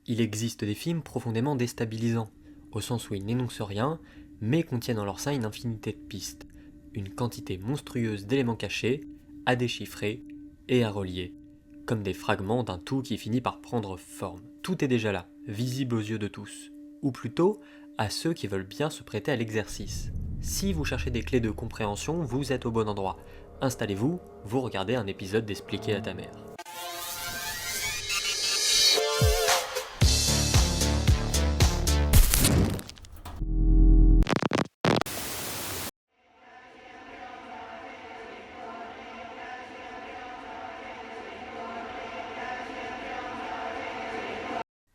Il existe des films profondément déstabilisants, au sens où ils n'énoncent rien, mais contiennent en leur sein une infinité de pistes, une quantité monstrueuse d'éléments cachés, à déchiffrer et à relier, comme des fragments d'un tout qui finit par prendre forme. Tout est déjà là, visible aux yeux de tous, ou plutôt à ceux qui veulent bien se prêter à l'exercice. Si vous cherchez des clés de compréhension, vous êtes au bon endroit. Installez-vous, vous regardez un épisode d'Expliquer à ta mère.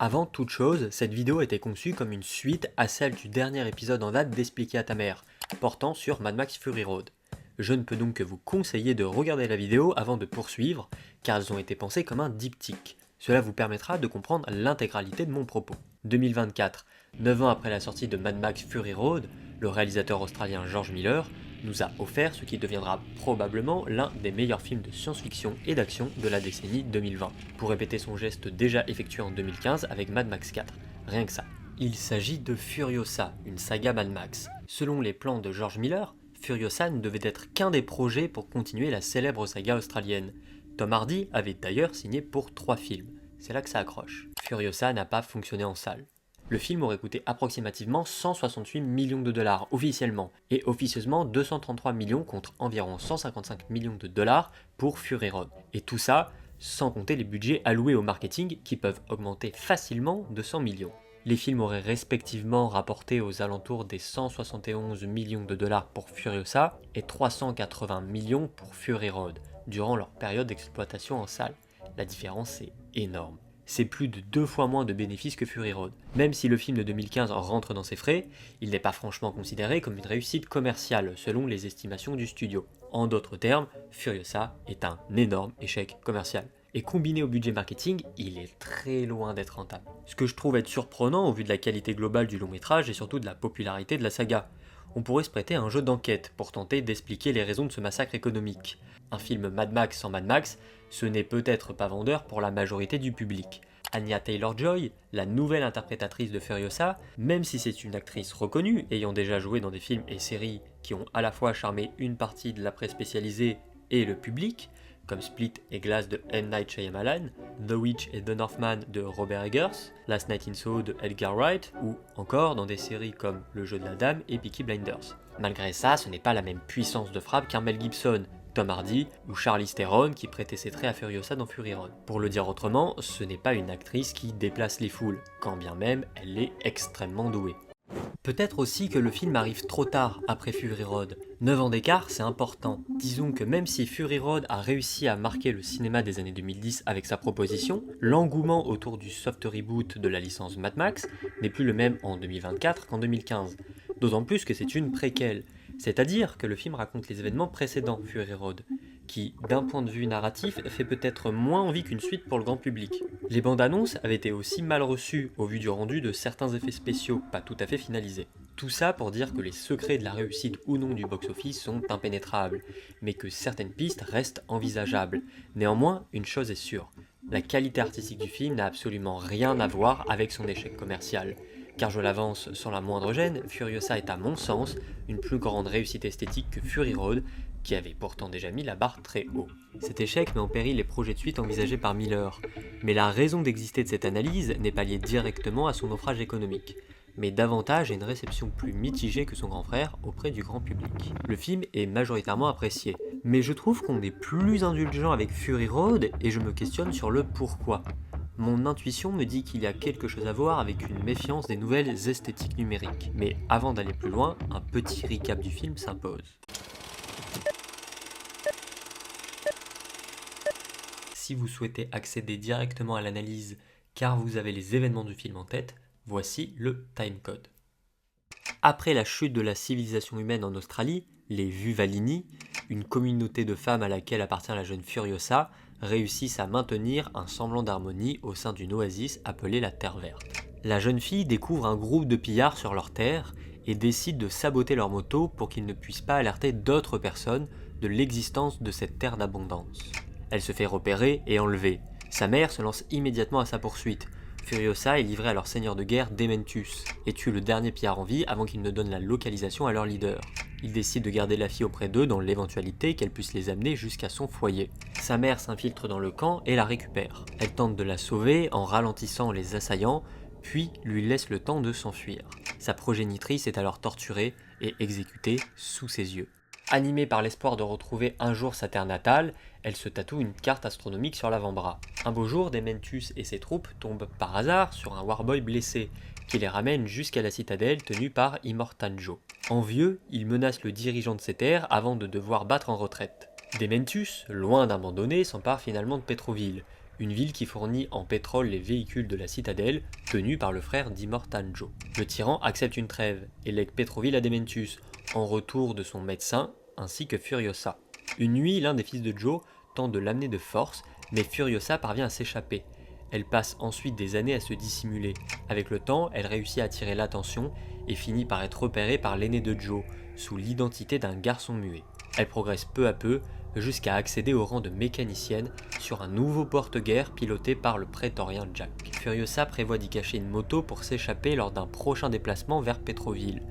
Avant toute chose, cette vidéo était conçue comme une suite à celle du dernier épisode en date d'Expliquer à ta mère, portant sur Mad Max Fury Road. Je ne peux donc que vous conseiller de regarder la vidéo avant de poursuivre, car elles ont été pensées comme un diptyque. Cela vous permettra de comprendre l'intégralité de mon propos. 2024, 9 ans après la sortie de Mad Max Fury Road, le réalisateur australien George Miller nous a offert ce qui deviendra probablement l'un des meilleurs films de science-fiction et d'action de la décennie 2020, pour répéter son geste déjà effectué en 2015 avec Mad Max 4, rien que ça. Il s'agit de Furiosa, une saga Mad Max. Selon les plans de George Miller, Furiosa ne devait être qu'un des projets pour continuer la célèbre saga australienne. Tom Hardy avait d'ailleurs signé pour 3 films, c'est là que ça accroche. Furiosa n'a pas fonctionné en salle. Le film aurait coûté approximativement 168 millions de dollars officiellement, et officieusement 233 millions contre environ 155 millions de dollars pour Fury Road. Et tout ça, sans compter les budgets alloués au marketing qui peuvent augmenter facilement de 100 millions. Les films auraient respectivement rapporté aux alentours des 171 millions de dollars pour Furiosa et 380 millions pour Fury Road, durant leur période d'exploitation en salle. La différence est énorme. C'est plus de 2 fois moins de bénéfices que Fury Road. Même si le film de 2015 rentre dans ses frais, il n'est pas franchement considéré comme une réussite commerciale selon les estimations du studio. En d'autres termes, Furiosa est un énorme échec commercial. Et combiné au budget marketing, il est très loin d'être rentable. Ce que je trouve être surprenant au vu de la qualité globale du long métrage et surtout de la popularité de la saga. On pourrait se prêter à un jeu d'enquête pour tenter d'expliquer les raisons de ce massacre économique. Un film Mad Max sans Mad Max, ce n'est peut-être pas vendeur pour la majorité du public. Anya Taylor-Joy, la nouvelle interprétatrice de Furiosa, même si c'est une actrice reconnue, ayant déjà joué dans des films et séries qui ont à la fois charmé une partie de la presse spécialisée et le public, comme Split et Glass de M. Night Shyamalan, The Witch et The Northman de Robert Eggers, Last Night in Soho de Edgar Wright, ou encore dans des séries comme Le Jeu de la Dame et Peaky Blinders. Malgré ça, ce n'est pas la même puissance de frappe qu'un Mel Gibson, Tom Hardy ou Charlize Theron qui prêtait ses traits à Furiosa dans Fury Road. Pour le dire autrement, ce n'est pas une actrice qui déplace les foules, quand bien même elle est extrêmement douée. Peut-être aussi que le film arrive trop tard après Fury Road. 9 ans d'écart, c'est important. Disons que même si Fury Road a réussi à marquer le cinéma des années 2010 avec sa proposition, l'engouement autour du soft reboot de la licence Mad Max n'est plus le même en 2024 qu'en 2015. D'autant plus que c'est une préquelle, c'est-à-dire que le film raconte les événements précédents Fury Road, qui, d'un point de vue narratif, fait peut-être moins envie qu'une suite pour le grand public. Les bandes annonces avaient été aussi mal reçues au vu du rendu de certains effets spéciaux pas tout à fait finalisés. Tout ça pour dire que les secrets de la réussite ou non du box-office sont impénétrables, mais que certaines pistes restent envisageables. Néanmoins, une chose est sûre, la qualité artistique du film n'a absolument rien à voir avec son échec commercial. Car je l'avance sans la moindre gêne, Furiosa est à mon sens une plus grande réussite esthétique que Fury Road, qui avait pourtant déjà mis la barre très haut. Cet échec met en péril les projets de suite envisagés par Miller, mais la raison d'exister de cette analyse n'est pas liée directement à son naufrage économique, mais davantage à une réception plus mitigée que son grand frère auprès du grand public. Le film est majoritairement apprécié, mais je trouve qu'on est plus indulgent avec Fury Road et je me questionne sur le pourquoi. Mon intuition me dit qu'il y a quelque chose à voir avec une méfiance des nouvelles esthétiques numériques. Mais avant d'aller plus loin, un petit recap du film s'impose. Si vous souhaitez accéder directement à l'analyse car vous avez les événements du film en tête, voici le timecode. Après la chute de la civilisation humaine en Australie, les Vuvalini, une communauté de femmes à laquelle appartient la jeune Furiosa, réussissent à maintenir un semblant d'harmonie au sein d'une oasis appelée la Terre Verte. La jeune fille découvre un groupe de pillards sur leur terre et décide de saboter leur moto pour qu'ils ne puissent pas alerter d'autres personnes de l'existence de cette terre d'abondance. Elle se fait repérer et enlever. Sa mère se lance immédiatement à sa poursuite. Furiosa est livré à leur seigneur de guerre Dementus et tue le dernier pillard en vie avant qu'il ne donne la localisation à leur leader. Ils décident de garder la fille auprès d'eux dans l'éventualité qu'elle puisse les amener jusqu'à son foyer. Sa mère s'infiltre dans le camp et la récupère. Elle tente de la sauver en ralentissant les assaillants, puis lui laisse le temps de s'enfuir. Sa progénitrice est alors torturée et exécutée sous ses yeux. Animée par l'espoir de retrouver un jour sa terre natale, elle se tatoue une carte astronomique sur l'avant-bras. Un beau jour, Dementus et ses troupes tombent par hasard sur un warboy blessé, qui les ramène jusqu'à la citadelle tenue par Immortanjo. Envieux, il menace le dirigeant de ces terres avant de devoir battre en retraite. Dementus, loin d'abandonner, s'empare finalement de Petroville, une ville qui fournit en pétrole les véhicules de la citadelle, tenus par le frère d'Immortanjo. Le tyran accepte une trêve et lègue Petroville à Dementus, en retour de son médecin, ainsi que Furiosa. Une nuit, l'un des fils de Joe tente de l'amener de force, mais Furiosa parvient à s'échapper. Elle passe ensuite des années à se dissimuler. Avec le temps, elle réussit à attirer l'attention et finit par être repérée par l'aîné de Joe, sous l'identité d'un garçon muet. Elle progresse peu à peu, jusqu'à accéder au rang de mécanicienne sur un nouveau porte-guerre piloté par le prétorien Jack. Furiosa prévoit d'y cacher une moto pour s'échapper lors d'un prochain déplacement vers Petroville,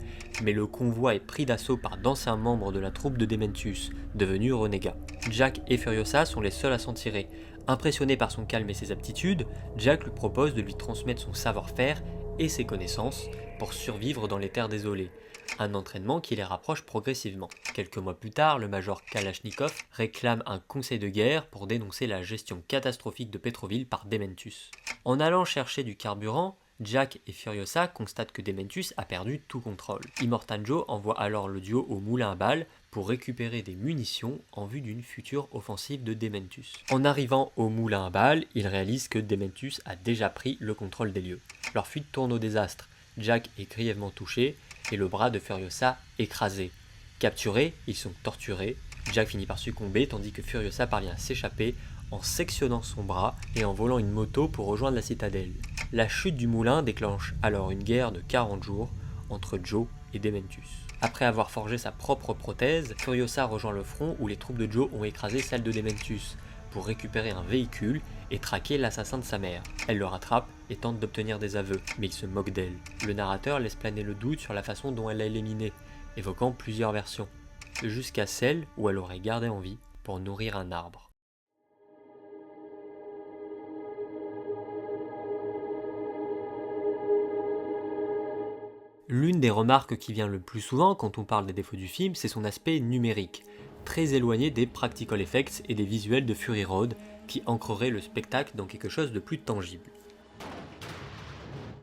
mais le convoi est pris d'assaut par d'anciens membres de la troupe de Dementus, devenus renégats. Jack et Furiosa sont les seuls à s'en tirer. Impressionné par son calme et ses aptitudes, Jack lui propose de lui transmettre son savoir-faire et ses connaissances pour survivre dans les terres désolées, un entraînement qui les rapproche progressivement. Quelques mois plus tard, le major Kalachnikov réclame un conseil de guerre pour dénoncer la gestion catastrophique de Petroville par Dementus. En allant chercher du carburant, Jack et Furiosa constatent que Dementus a perdu tout contrôle. Immortanjo envoie alors le duo au moulin à balles pour récupérer des munitions en vue d'une future offensive de Dementus. En arrivant au moulin à balles, ils réalisent que Dementus a déjà pris le contrôle des lieux. Leur fuite tourne au désastre. Jack est grièvement touché et le bras de Furiosa écrasé. Capturés, ils sont torturés. Jack finit par succomber tandis que Furiosa parvient à s'échapper en sectionnant son bras et en volant une moto pour rejoindre la citadelle. La chute du moulin déclenche alors une guerre de 40 jours entre Joe et Dementus. Après avoir forgé sa propre prothèse, Furiosa rejoint le front où les troupes de Joe ont écrasé celle de Dementus pour récupérer un véhicule et traquer l'assassin de sa mère. Elle le rattrape et tente d'obtenir des aveux, mais il se moque d'elle. Le narrateur laisse planer le doute sur la façon dont elle l'a éliminé, évoquant plusieurs versions, jusqu'à celle où elle aurait gardé en vie pour nourrir un arbre. L'une des remarques qui vient le plus souvent quand on parle des défauts du film, c'est son aspect numérique, très éloigné des practical effects et des visuels de Fury Road, qui ancreraient le spectacle dans quelque chose de plus tangible.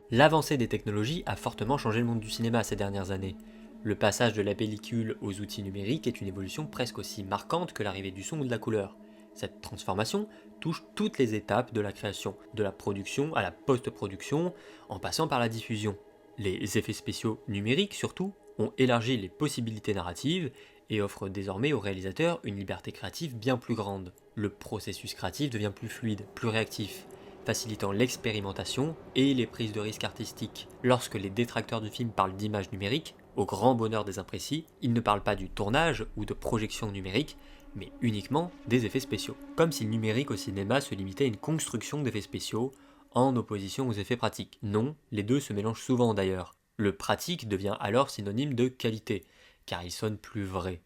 L'avancée des technologies a fortement changé le monde du cinéma ces dernières années. Le passage de la pellicule aux outils numériques est une évolution presque aussi marquante que l'arrivée du son ou de la couleur. Cette transformation touche toutes les étapes de la création, de la production à la post-production, en passant par la diffusion. Les effets spéciaux numériques, surtout, ont élargi les possibilités narratives et offrent désormais aux réalisateurs une liberté créative bien plus grande. Le processus créatif devient plus fluide, plus réactif, facilitant l'expérimentation et les prises de risques artistiques. Lorsque les détracteurs du film parlent d'images numériques, au grand bonheur des imprécis, ils ne parlent pas du tournage ou de projection numérique, mais uniquement des effets spéciaux. Comme si le numérique au cinéma se limitait à une construction d'effets spéciaux, en opposition aux effets pratiques. Non, les deux se mélangent souvent d'ailleurs. Le pratique devient alors synonyme de qualité, car il sonne plus vrai.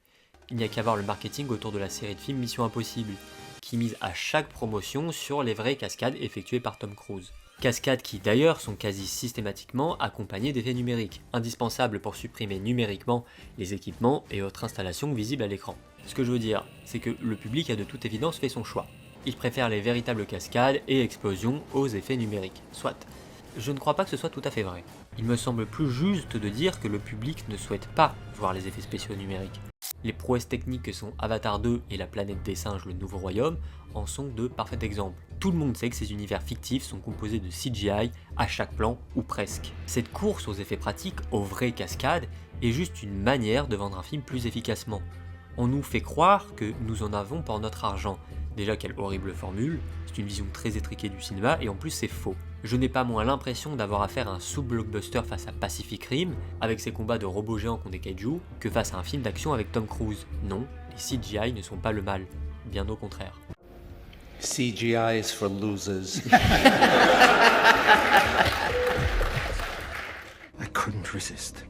Il n'y a qu'à voir le marketing autour de la série de films Mission Impossible, qui mise à chaque promotion sur les vraies cascades effectuées par Tom Cruise. Cascades qui d'ailleurs sont quasi systématiquement accompagnées d'effets numériques, indispensables pour supprimer numériquement les équipements et autres installations visibles à l'écran. Ce que je veux dire, c'est que le public a de toute évidence fait son choix. Il préfère les véritables cascades et explosions aux effets numériques. Soit. Je ne crois pas que ce soit tout à fait vrai. Il me semble plus juste de dire que le public ne souhaite pas voir les effets spéciaux numériques. Les prouesses techniques que sont Avatar 2 et la planète des singes, le nouveau royaume, en sont de parfaits exemples. Tout le monde sait que ces univers fictifs sont composés de CGI à chaque plan, ou presque. Cette course aux effets pratiques, aux vraies cascades, est juste une manière de vendre un film plus efficacement. On nous fait croire que nous en avons pour notre argent. Déjà, quelle horrible formule, c'est une vision très étriquée du cinéma et en plus c'est faux. Je n'ai pas moins l'impression d'avoir affaire à un sous-blockbuster face à Pacific Rim, avec ses combats de robots géants contre des kaiju, que face à un film d'action avec Tom Cruise. Non, les CGI ne sont pas le mal, bien au contraire. CGI is for losers. I couldn't resist.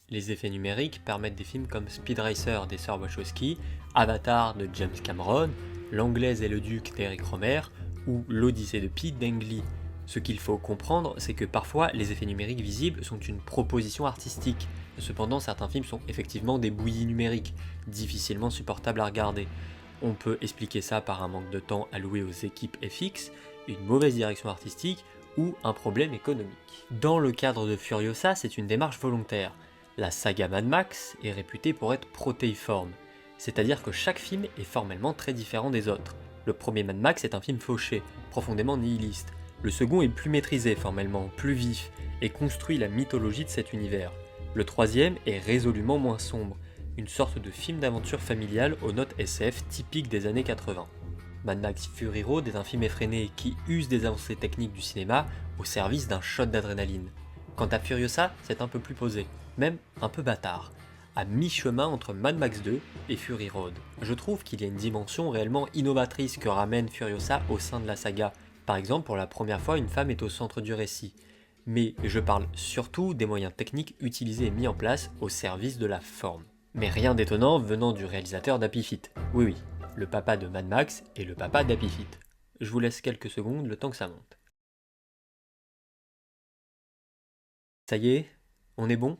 Les effets numériques permettent des films comme Speed Racer des sœurs Wachowski, Avatar de James Cameron, L'Anglaise et le Duc d'Eric Romer ou L'Odyssée de Pi d'Ang Lee. Ce qu'il faut comprendre, c'est que parfois les effets numériques visibles sont une proposition artistique. Cependant, certains films sont effectivement des bouillies numériques, difficilement supportables à regarder. On peut expliquer ça par un manque de temps alloué aux équipes FX, une mauvaise direction artistique ou un problème économique. Dans le cadre de Furiosa, c'est une démarche volontaire. La saga Mad Max est réputée pour être protéiforme, c'est-à-dire que chaque film est formellement très différent des autres. Le premier Mad Max est un film fauché, profondément nihiliste. Le second est plus maîtrisé formellement, plus vif, et construit la mythologie de cet univers. Le troisième est résolument moins sombre, une sorte de film d'aventure familiale aux notes SF typiques des années 80. Mad Max Fury Road est un film effréné qui use des avancées techniques du cinéma au service d'un shot d'adrénaline. Quant à Furiosa, c'est un peu plus posé, même un peu bâtard, à mi-chemin entre Mad Max 2 et Fury Road. Je trouve qu'il y a une dimension réellement innovatrice que ramène Furiosa au sein de la saga. Par exemple, pour la première fois, une femme est au centre du récit. Mais je parle surtout des moyens techniques utilisés et mis en place au service de la forme. Mais rien d'étonnant venant du réalisateur d'Happy Feet. Oui oui, le papa de Mad Max et le papa d'Happy Feet. Je vous laisse quelques secondes le temps que ça monte. Ça y est, on est bon ?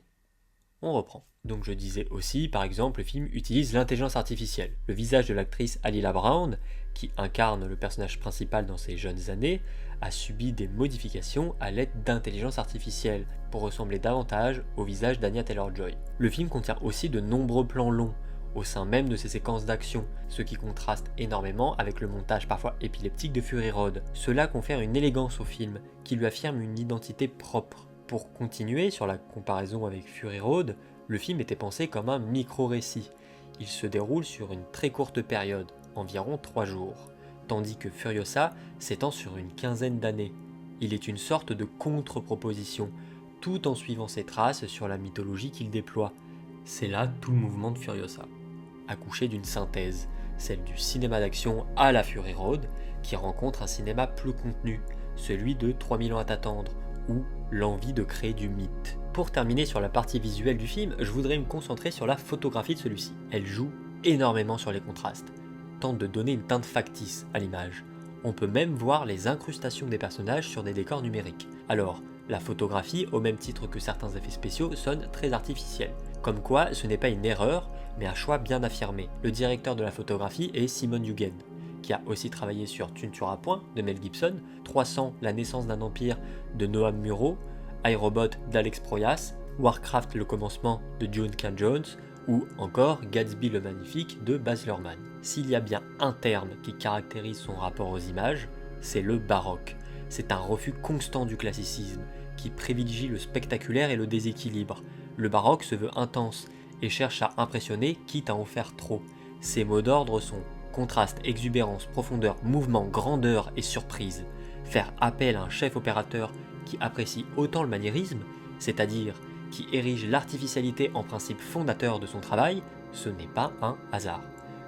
On reprend. Donc je disais aussi, par exemple, le film utilise l'intelligence artificielle. Le visage de l'actrice Alila Brown, qui incarne le personnage principal dans ses jeunes années, a subi des modifications à l'aide d'intelligence artificielle pour ressembler davantage au visage d'Anya Taylor-Joy. Le film contient aussi de nombreux plans longs au sein même de ses séquences d'action, ce qui contraste énormément avec le montage parfois épileptique de Fury Road. Cela confère une élégance au film qui lui affirme une identité propre. Pour continuer sur la comparaison avec Fury Road, le film était pensé comme un micro-récit. Il se déroule sur une très courte période, environ 3 jours, tandis que Furiosa s'étend sur une quinzaine d'années. Il est une sorte de contre-proposition, tout en suivant ses traces sur la mythologie qu'il déploie. C'est là tout le mouvement de Furiosa. Accouché d'une synthèse, celle du cinéma d'action à la Fury Road, qui rencontre un cinéma plus contenu, celui de 3000 ans à t'attendre, ou l'envie de créer du mythe. Pour terminer sur la partie visuelle du film, je voudrais me concentrer sur la photographie de celui-ci. Elle joue énormément sur les contrastes, tente de donner une teinte factice à l'image. On peut même voir les incrustations des personnages sur des décors numériques. Alors, la photographie, au même titre que certains effets spéciaux, sonne très artificielle. Comme quoi, ce n'est pas une erreur, mais un choix bien affirmé. Le directeur de la photographie est Simon Huguet, qui a aussi travaillé sur Tu ne tueras point de Mel Gibson, 300 La naissance d'un empire de Noam Muro, iRobot d'Alex Proyas, Warcraft le commencement de Duncan Jones ou encore Gatsby le magnifique de Baz Luhrmann. S'il y a bien un terme qui caractérise son rapport aux images, c'est le baroque. C'est un refus constant du classicisme qui privilégie le spectaculaire et le déséquilibre. Le baroque se veut intense et cherche à impressionner quitte à en faire trop. Ses mots d'ordre sont contraste, exubérance, profondeur, mouvement, grandeur et surprise. Faire appel à un chef opérateur qui apprécie autant le maniérisme, c'est-à-dire qui érige l'artificialité en principe fondateur de son travail, ce n'est pas un hasard.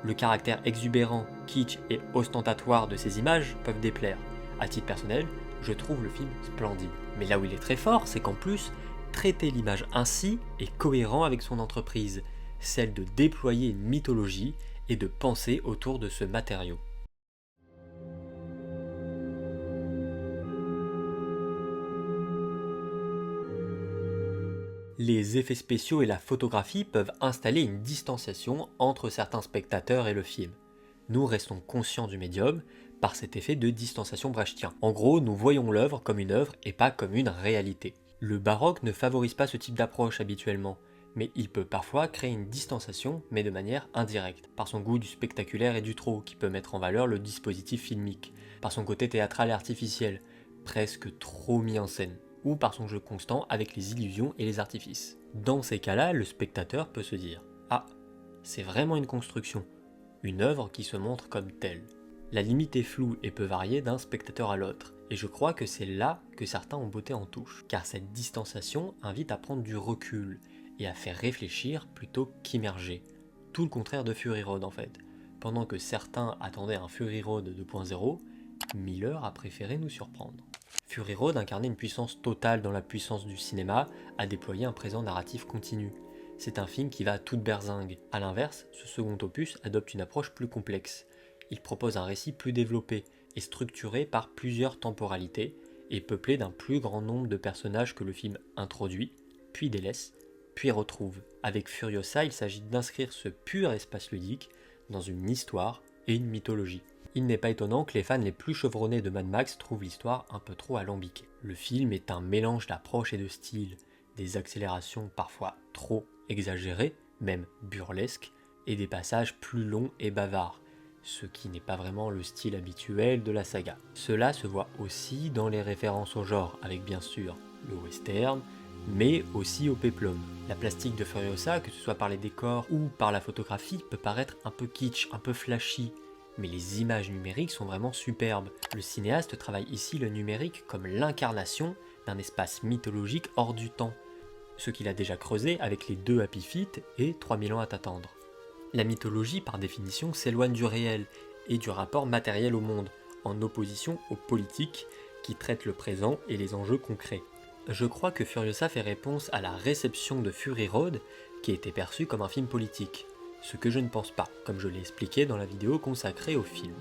Le caractère exubérant, kitsch et ostentatoire de ces images peuvent déplaire. À titre personnel, je trouve le film splendide. Mais là où il est très fort, c'est qu'en plus, traiter l'image ainsi est cohérent avec son entreprise, celle de déployer une mythologie et de penser autour de ce matériau. Les effets spéciaux et la photographie peuvent installer une distanciation entre certains spectateurs et le film. Nous restons conscients du médium par cet effet de distanciation brechtien. En gros, nous voyons l'œuvre comme une œuvre et pas comme une réalité. Le baroque ne favorise pas ce type d'approche habituellement, mais il peut parfois créer une distanciation, mais de manière indirecte, par son goût du spectaculaire et du trop, qui peut mettre en valeur le dispositif filmique, par son côté théâtral et artificiel, presque trop mis en scène, ou par son jeu constant avec les illusions et les artifices. Dans ces cas-là, le spectateur peut se dire « Ah, c'est vraiment une construction, une œuvre qui se montre comme telle ». La limite est floue et peut varier d'un spectateur à l'autre, et je crois que c'est là que certains ont botté en touche, car cette distanciation invite à prendre du recul, et à faire réfléchir plutôt qu'immerger. Tout le contraire de Fury Road en fait. Pendant que certains attendaient un Fury Road 2.0, Miller a préféré nous surprendre. Fury Road incarnait une puissance totale dans la puissance du cinéma à déployer un présent narratif continu. C'est un film qui va à toute berzingue. A l'inverse, ce second opus adopte une approche plus complexe. Il propose un récit plus développé et structuré par plusieurs temporalités et peuplé d'un plus grand nombre de personnages que le film introduit, puis délaisse, puis retrouve. Avec Furiosa, il s'agit d'inscrire ce pur espace ludique dans une histoire et une mythologie. Il n'est pas étonnant que les fans les plus chevronnés de Mad Max trouvent l'histoire un peu trop alambiquée. Le film est un mélange d'approche et de style, des accélérations parfois trop exagérées, même burlesques, et des passages plus longs et bavards, ce qui n'est pas vraiment le style habituel de la saga. Cela se voit aussi dans les références au genre, avec bien sûr le western, mais aussi au péplum. La plastique de Furiosa, que ce soit par les décors ou par la photographie, peut paraître un peu kitsch, un peu flashy, mais les images numériques sont vraiment superbes. Le cinéaste travaille ici le numérique comme l'incarnation d'un espace mythologique hors du temps, ce qu'il a déjà creusé avec les 2 Happy Feet et 3000 ans à t'attendre. La mythologie, par définition, s'éloigne du réel et du rapport matériel au monde, en opposition aux politiques qui traitent le présent et les enjeux concrets. Je crois que Furiosa fait réponse à la réception de Fury Road, qui était perçue comme un film politique. Ce que je ne pense pas, comme je l'ai expliqué dans la vidéo consacrée au film.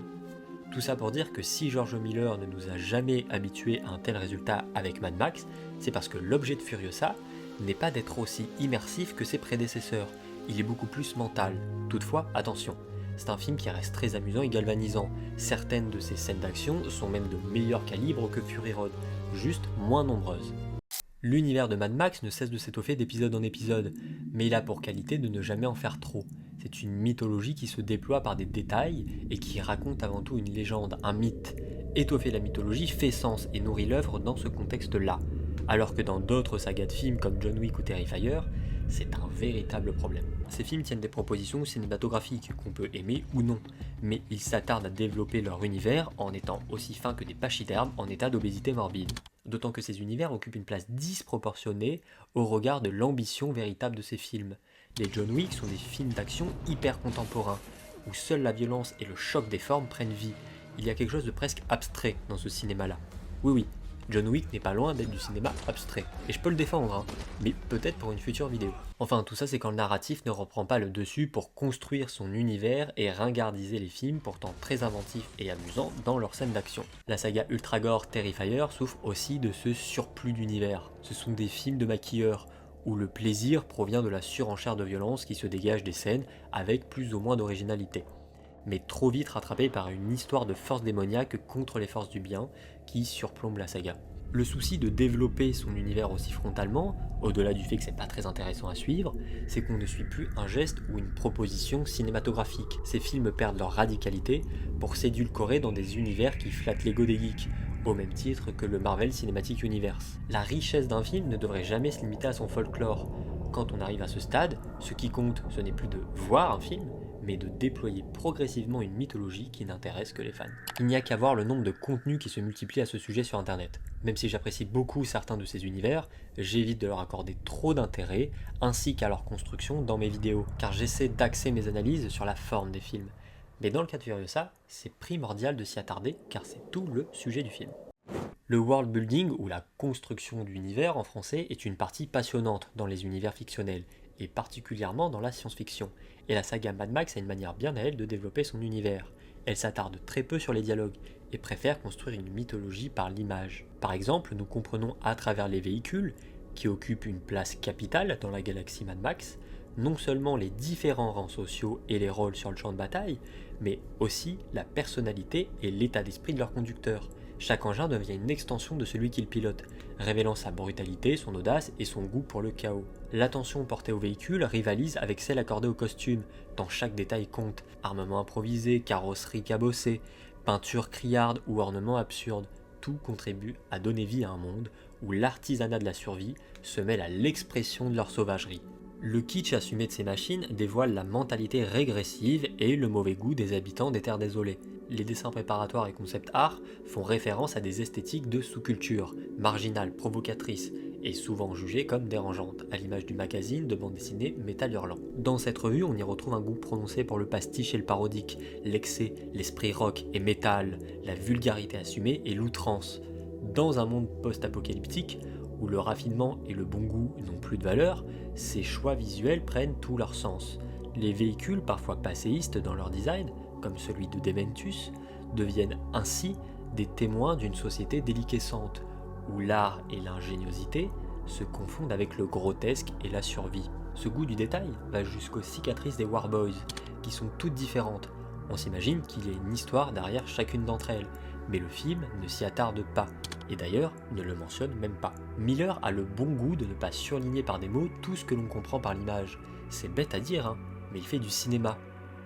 Tout ça pour dire que si George Miller ne nous a jamais habitués à un tel résultat avec Mad Max, c'est parce que l'objet de Furiosa n'est pas d'être aussi immersif que ses prédécesseurs, il est beaucoup plus mental. Toutefois, attention, c'est un film qui reste très amusant et galvanisant. Certaines de ses scènes d'action sont même de meilleur calibre que Fury Road, juste moins nombreuses. L'univers de Mad Max ne cesse de s'étoffer d'épisode en épisode, mais il a pour qualité de ne jamais en faire trop. C'est une mythologie qui se déploie par des détails et qui raconte avant tout une légende, un mythe. Étoffer la mythologie fait sens et nourrit l'œuvre dans ce contexte-là, alors que dans d'autres sagas de films comme John Wick ou Terrifier, c'est un véritable problème. Ces films tiennent des propositions cinématographiques qu'on peut aimer ou non, mais ils s'attardent à développer leur univers en étant aussi fins que des pachydermes en état d'obésité morbide. D'autant que ces univers occupent une place disproportionnée au regard de l'ambition véritable de ces films. Les John Wick sont des films d'action hyper contemporains, où seule la violence et le choc des formes prennent vie. Il y a quelque chose de presque abstrait dans ce cinéma-là. Oui, John Wick n'est pas loin d'être du cinéma abstrait, et je peux le défendre, hein, mais peut-être pour une future vidéo. Enfin, tout ça c'est quand le narratif ne reprend pas le dessus pour construire son univers et ringardiser les films pourtant très inventifs et amusants dans leurs scènes d'action. La saga Ultra Gore Terrifier souffre aussi de ce surplus d'univers. Ce sont des films de maquilleurs, où le plaisir provient de la surenchère de violence qui se dégage des scènes avec plus ou moins d'originalité, mais trop vite rattrapé par une histoire de force démoniaque contre les forces du bien qui surplombe la saga. Le souci de développer son univers aussi frontalement, au-delà du fait que c'est pas très intéressant à suivre, c'est qu'on ne suit plus un geste ou une proposition cinématographique. Ces films perdent leur radicalité pour s'édulcorer dans des univers qui flattent l'ego des geeks, au même titre que le Marvel Cinematic Universe. La richesse d'un film ne devrait jamais se limiter à son folklore. Quand on arrive à ce stade, ce qui compte, ce n'est plus de voir un film, mais de déployer progressivement une mythologie qui n'intéresse que les fans. Il n'y a qu'à voir le nombre de contenus qui se multiplient à ce sujet sur internet. Même si j'apprécie beaucoup certains de ces univers, j'évite de leur accorder trop d'intérêt, ainsi qu'à leur construction dans mes vidéos, car j'essaie d'axer mes analyses sur la forme des films. Mais dans le cas de Furiosa, c'est primordial de s'y attarder, car c'est tout le sujet du film. Le world building, ou la construction d'univers en français, est une partie passionnante dans les univers fictionnels, et particulièrement dans la science-fiction. Et la saga Mad Max a une manière bien à elle de développer son univers. Elle s'attarde très peu sur les dialogues, et préfère construire une mythologie par l'image. Par exemple, nous comprenons à travers les véhicules, qui occupent une place capitale dans la galaxie Mad Max, non seulement les différents rangs sociaux et les rôles sur le champ de bataille, mais aussi la personnalité et l'état d'esprit de leur conducteur. Chaque engin devient une extension de celui qu'il pilote, révélant sa brutalité, son audace et son goût pour le chaos. L'attention portée au véhicule rivalise avec celle accordée au costume, tant chaque détail compte. Armement improvisé, carrosserie cabossée, peinture criarde ou ornements absurdes, tout contribue à donner vie à un monde où l'artisanat de la survie se mêle à l'expression de leur sauvagerie. Le kitsch assumé de ces machines dévoile la mentalité régressive et le mauvais goût des habitants des terres désolées. Les dessins préparatoires et concept art font référence à des esthétiques de sous-culture, marginales, provocatrices, et souvent jugée comme dérangeante, à l'image du magazine de bande dessinée Métal Hurlant. Dans cette revue, on y retrouve un goût prononcé pour le pastiche et le parodique, l'excès, l'esprit rock et métal, la vulgarité assumée et l'outrance. Dans un monde post-apocalyptique, où le raffinement et le bon goût n'ont plus de valeur, ces choix visuels prennent tout leur sens. Les véhicules, parfois passéistes dans leur design, comme celui de Dementus, deviennent ainsi des témoins d'une société déliquescente, où l'art et l'ingéniosité se confondent avec le grotesque et la survie. Ce goût du détail va jusqu'aux cicatrices des Warboys, qui sont toutes différentes. On s'imagine qu'il y a une histoire derrière chacune d'entre elles, mais le film ne s'y attarde pas, et d'ailleurs ne le mentionne même pas. Miller a le bon goût de ne pas surligner par des mots tout ce que l'on comprend par l'image. C'est bête à dire, hein, mais il fait du cinéma,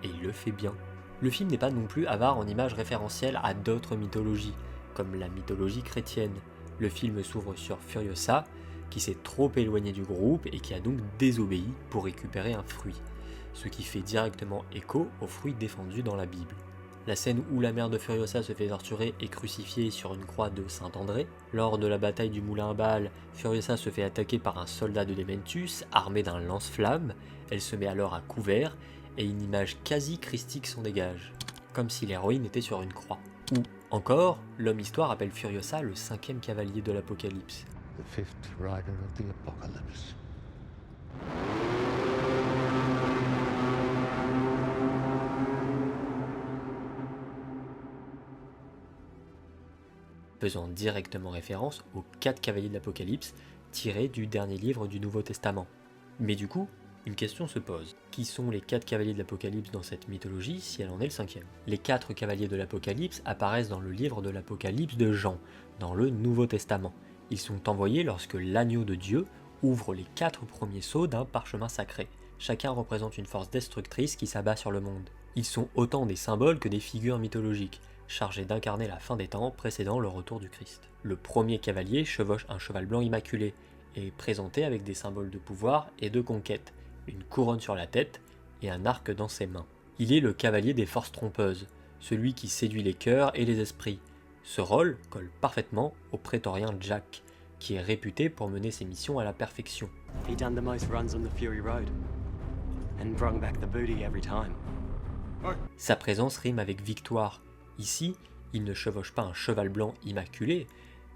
et il le fait bien. Le film n'est pas non plus avare en images référentielles à d'autres mythologies, comme la mythologie chrétienne. Le film s'ouvre sur Furiosa, qui s'est trop éloigné du groupe et qui a donc désobéi pour récupérer un fruit, ce qui fait directement écho au fruit défendu dans la Bible. La scène où la mère de Furiosa se fait torturer et crucifiée sur une croix de Saint-André. Lors de la bataille du moulin à balles, Furiosa se fait attaquer par un soldat de Dementus armé d'un lance-flamme. Elle se met alors à couvert et une image quasi christique s'en dégage, comme si l'héroïne était sur une croix. Ou encore, l'homme histoire appelle Furiosa le 5e cavalier de l'Apocalypse. The fifth rider of the apocalypse. Faisant directement référence aux 4 cavaliers de l'Apocalypse tirés du dernier livre du Nouveau Testament. Mais du coup, une question se pose. Qui sont les 4 cavaliers de l'Apocalypse dans cette mythologie si elle en est le 5e? Les 4 cavaliers de l'Apocalypse apparaissent dans le livre de l'Apocalypse de Jean, dans le Nouveau Testament. Ils sont envoyés lorsque l'agneau de Dieu ouvre les 4 premiers sceaux d'un parchemin sacré. Chacun représente une force destructrice qui s'abat sur le monde. Ils sont autant des symboles que des figures mythologiques, chargées d'incarner la fin des temps précédant le retour du Christ. Le premier cavalier chevauche un cheval blanc immaculé et est présenté avec des symboles de pouvoir et de conquête, une couronne sur la tête et un arc dans ses mains. Il est le cavalier des forces trompeuses, celui qui séduit les cœurs et les esprits. Ce rôle colle parfaitement au prétorien Jack, qui est réputé pour mener ses missions à la perfection. He done the most runs on the Fury Road and brung back the booty every time. Sa présence rime avec victoire. Ici, il ne chevauche pas un cheval blanc immaculé,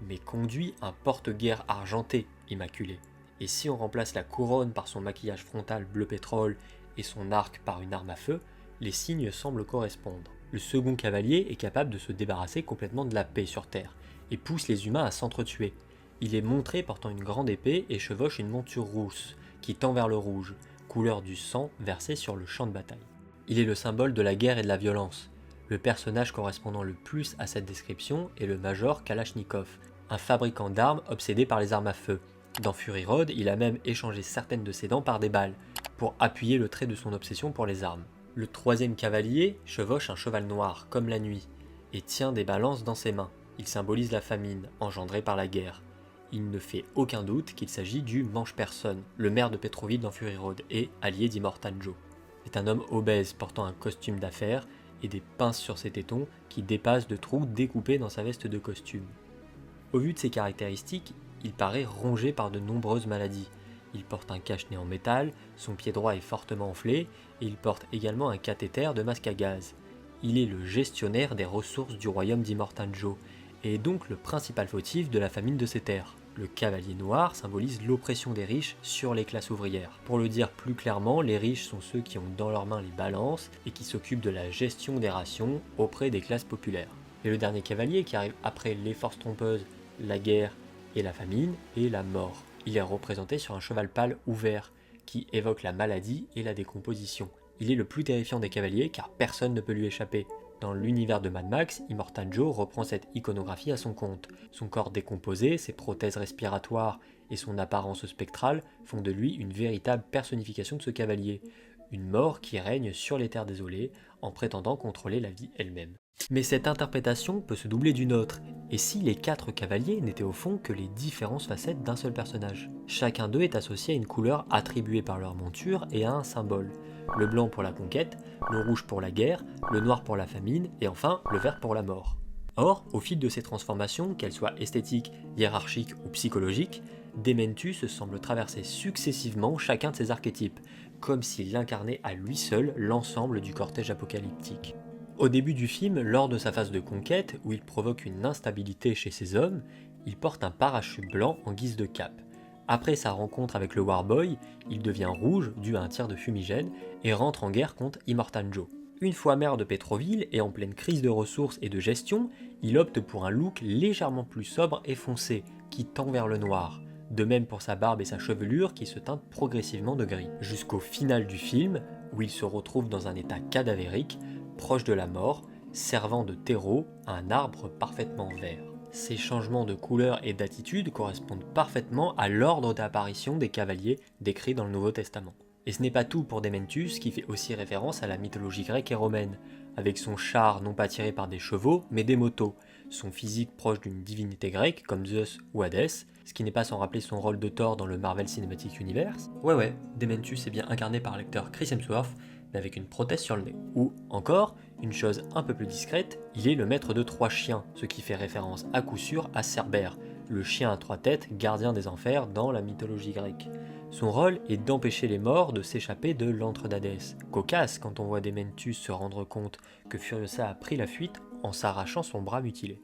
mais conduit un porte-guerre argenté immaculé. Et si on remplace la couronne par son maquillage frontal bleu pétrole et son arc par une arme à feu, les signes semblent correspondre. Le second cavalier est capable de se débarrasser complètement de la paix sur Terre, et pousse les humains à s'entretuer. Il est montré portant une grande épée et chevauche une monture rousse, qui tend vers le rouge, couleur du sang versé sur le champ de bataille. Il est le symbole de la guerre et de la violence. Le personnage correspondant le plus à cette description est le Major Kalachnikov, un fabricant d'armes obsédé par les armes à feu. Dans Fury Road, il a même échangé certaines de ses dents par des balles, pour appuyer le trait de son obsession pour les armes. Le troisième cavalier chevauche un cheval noir, comme la nuit, et tient des balances dans ses mains. Il symbolise la famine, engendrée par la guerre. Il ne fait aucun doute qu'il s'agit du Mange-Personne, le maire de Petroville dans Fury Road et allié d'Immortal Joe. C'est un homme obèse portant un costume d'affaires et des pinces sur ses tétons qui dépassent de trous découpés dans sa veste de costume. Au vu de ses caractéristiques, il paraît rongé par de nombreuses maladies. Il porte un cache-nez en métal, son pied droit est fortement enflé et il porte également un cathéter de masque à gaz. Il est le gestionnaire des ressources du royaume d'Immortal Joe et est donc le principal fautif de la famine de ces terres. Le cavalier noir symbolise l'oppression des riches sur les classes ouvrières. Pour le dire plus clairement, les riches sont ceux qui ont dans leurs mains les balances et qui s'occupent de la gestion des rations auprès des classes populaires. Et le dernier cavalier qui arrive après les forces trompeuses, la guerre et la famine est la mort. Il est représenté sur un cheval pâle ouvert qui évoque la maladie et la décomposition. Il est le plus terrifiant des cavaliers car personne ne peut lui échapper. Dans l'univers de Mad Max, Immortal Joe reprend cette iconographie à son compte. Son corps décomposé, ses prothèses respiratoires et son apparence spectrale font de lui une véritable personnification de ce cavalier. Une mort qui règne sur les terres désolées en prétendant contrôler la vie elle-même. Mais cette interprétation peut se doubler d'une autre, et si les 4 cavaliers n'étaient au fond que les différentes facettes d'un seul personnage. Chacun d'eux est associé à une couleur attribuée par leur monture et à un symbole. Le blanc pour la conquête, le rouge pour la guerre, le noir pour la famine, et enfin le vert pour la mort. Or, au fil de ces transformations, qu'elles soient esthétiques, hiérarchiques ou psychologiques, Dementus semble traverser successivement chacun de ces archétypes, comme s'il incarnait à lui seul l'ensemble du cortège apocalyptique. Au début du film, lors de sa phase de conquête, où il provoque une instabilité chez ses hommes, il porte un parachute blanc en guise de cape. Après sa rencontre avec le Warboy, il devient rouge dû à un tir de fumigène et rentre en guerre contre Immortan Joe. Une fois maire de Petroville et en pleine crise de ressources et de gestion, il opte pour un look légèrement plus sobre et foncé, qui tend vers le noir. De même pour sa barbe et sa chevelure qui se teintent progressivement de gris. Jusqu'au final du film, où il se retrouve dans un état cadavérique, proche de la mort, servant de terreau à un arbre parfaitement vert. Ces changements de couleur et d'attitude correspondent parfaitement à l'ordre d'apparition des cavaliers décrit dans le Nouveau Testament. Et ce n'est pas tout pour Dementus, qui fait aussi référence à la mythologie grecque et romaine, avec son char non pas tiré par des chevaux, mais des motos, son physique proche d'une divinité grecque comme Zeus ou Hadès, ce qui n'est pas sans rappeler son rôle de Thor dans le Marvel Cinematic Universe. Ouais, Dementus est bien incarné par l'acteur Chris Hemsworth, mais avec une prothèse sur le nez. Ou encore, une chose un peu plus discrète, il est le maître de 3 chiens, ce qui fait référence à coup sûr à Cerbère, le chien à 3 têtes, gardien des enfers dans la mythologie grecque. Son rôle est d'empêcher les morts de s'échapper de l'antre d'Hadès. Cocasse quand on voit Dementus se rendre compte que Furiosa a pris la fuite en s'arrachant son bras mutilé.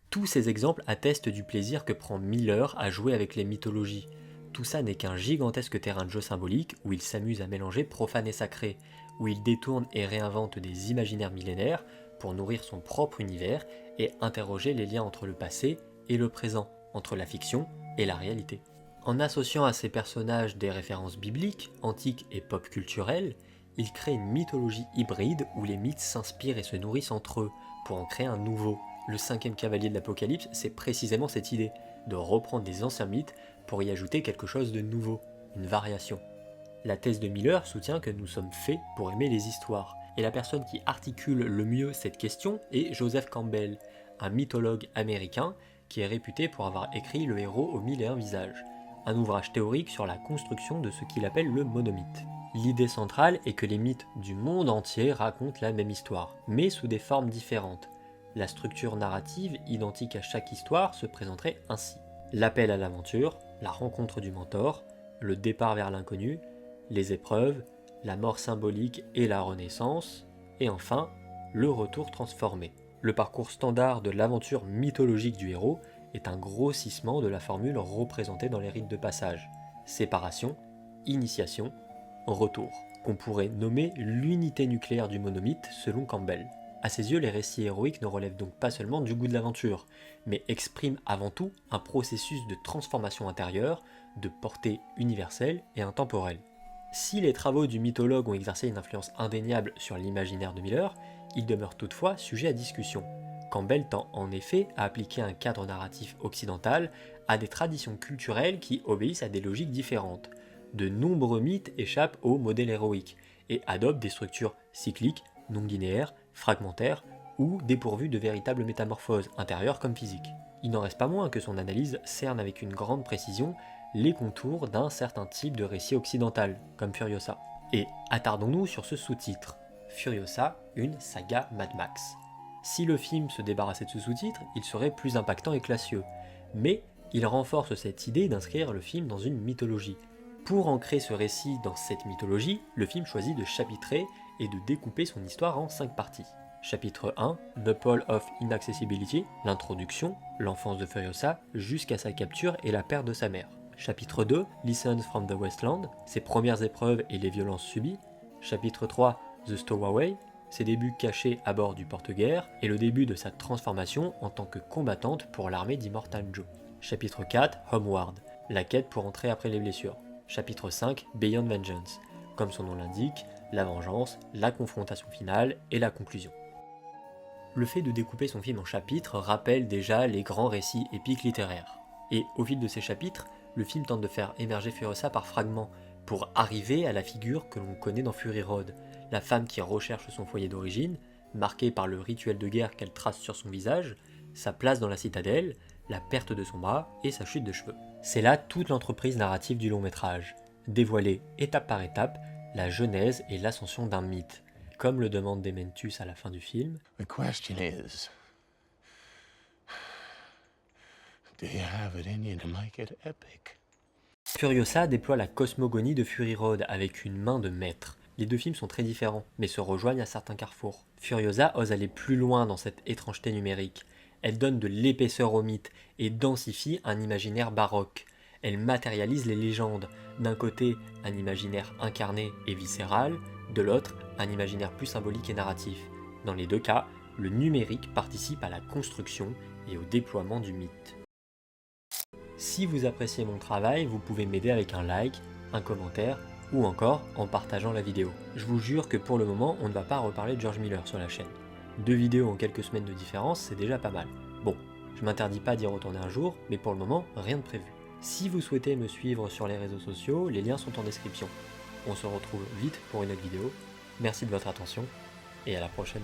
Tous ces exemples attestent du plaisir que prend Miller à jouer avec les mythologies. Tout ça n'est qu'un gigantesque terrain de jeu symbolique où il s'amuse à mélanger profane et sacré, où il détourne et réinvente des imaginaires millénaires pour nourrir son propre univers et interroger les liens entre le passé et le présent, entre la fiction et la réalité. En associant à ces personnages des références bibliques, antiques et pop culturelles, il crée une mythologie hybride où les mythes s'inspirent et se nourrissent entre eux pour en créer un nouveau. Le 5e cavalier de l'Apocalypse, c'est précisément cette idée, de reprendre des anciens mythes pour y ajouter quelque chose de nouveau, une variation. La thèse de Miller soutient que nous sommes faits pour aimer les histoires, et la personne qui articule le mieux cette question est Joseph Campbell, un mythologue américain qui est réputé pour avoir écrit Le héros aux 1001 visages, un ouvrage théorique sur la construction de ce qu'il appelle le monomythe. L'idée centrale est que les mythes du monde entier racontent la même histoire, mais sous des formes différentes. La structure narrative identique à chaque histoire se présenterait ainsi. L'appel à l'aventure, la rencontre du mentor, le départ vers l'inconnu, les épreuves, la mort symbolique et la renaissance, et enfin, le retour transformé. Le parcours standard de l'aventure mythologique du héros est un grossissement de la formule représentée dans les rites de passage. Séparation, initiation, retour, qu'on pourrait nommer l'unité nucléaire du monomythe selon Campbell. À ses yeux, les récits héroïques ne relèvent donc pas seulement du goût de l'aventure, mais expriment avant tout un processus de transformation intérieure, de portée universelle et intemporelle. Si les travaux du mythologue ont exercé une influence indéniable sur l'imaginaire de Miller, ils demeurent toutefois sujets à discussion. Campbell tend en effet à appliquer un cadre narratif occidental à des traditions culturelles qui obéissent à des logiques différentes. De nombreux mythes échappent au modèle héroïque et adoptent des structures cycliques, non linéaires, fragmentaires ou dépourvues de véritables métamorphoses intérieures comme physiques. Il n'en reste pas moins que son analyse cerne avec une grande précision les contours d'un certain type de récit occidental, comme Furiosa. Et attardons-nous sur ce sous-titre, Furiosa, une saga Mad Max. Si le film se débarrassait de ce sous-titre, il serait plus impactant et classieux, mais il renforce cette idée d'inscrire le film dans une mythologie. Pour ancrer ce récit dans cette mythologie, le film choisit de chapitrer et de découper son histoire en 5 parties. Chapitre 1, The Pole of Inaccessibility, l'introduction, l'enfance de Furiosa, jusqu'à sa capture et la perte de sa mère. Chapitre 2, Lessons from the Wasteland, ses premières épreuves et les violences subies. Chapitre 3, The Stowaway, ses débuts cachés à bord du porte-guerre et le début de sa transformation en tant que combattante pour l'armée d'Immortan Joe. Chapitre 4, Homeward, la quête pour entrer après les blessures. Chapitre 5, Beyond Vengeance, comme son nom l'indique, la vengeance, la confrontation finale et la conclusion. Le fait de découper son film en chapitres rappelle déjà les grands récits épiques littéraires. Et au fil de ces chapitres, le film tente de faire émerger Furiosa par fragments, pour arriver à la figure que l'on connaît dans Fury Road, la femme qui recherche son foyer d'origine, marquée par le rituel de guerre qu'elle trace sur son visage, sa place dans la citadelle, la perte de son bras et sa chute de cheveux. C'est là toute l'entreprise narrative du long métrage, dévoiler étape par étape la genèse et l'ascension d'un mythe, comme le demande Dementus à la fin du film. The question is, Do you have it in you to make it epic? Furiosa déploie la cosmogonie de Fury Road avec une main de maître. Les deux films sont très différents, mais se rejoignent à certains carrefours. Furiosa ose aller plus loin dans cette étrangeté numérique. Elle donne de l'épaisseur au mythe et densifie un imaginaire baroque. Elle matérialise les légendes. D'un côté, un imaginaire incarné et viscéral, de l'autre, un imaginaire plus symbolique et narratif. Dans les deux cas, le numérique participe à la construction et au déploiement du mythe. Si vous appréciez mon travail, vous pouvez m'aider avec un like, un commentaire ou encore en partageant la vidéo. Je vous jure que pour le moment, on ne va pas reparler de George Miller sur la chaîne. 2 vidéos en quelques semaines de différence, c'est déjà pas mal. Bon, je m'interdis pas d'y retourner un jour, mais pour le moment, rien de prévu. Si vous souhaitez me suivre sur les réseaux sociaux, les liens sont en description. On se retrouve vite pour une autre vidéo. Merci de votre attention et à la prochaine.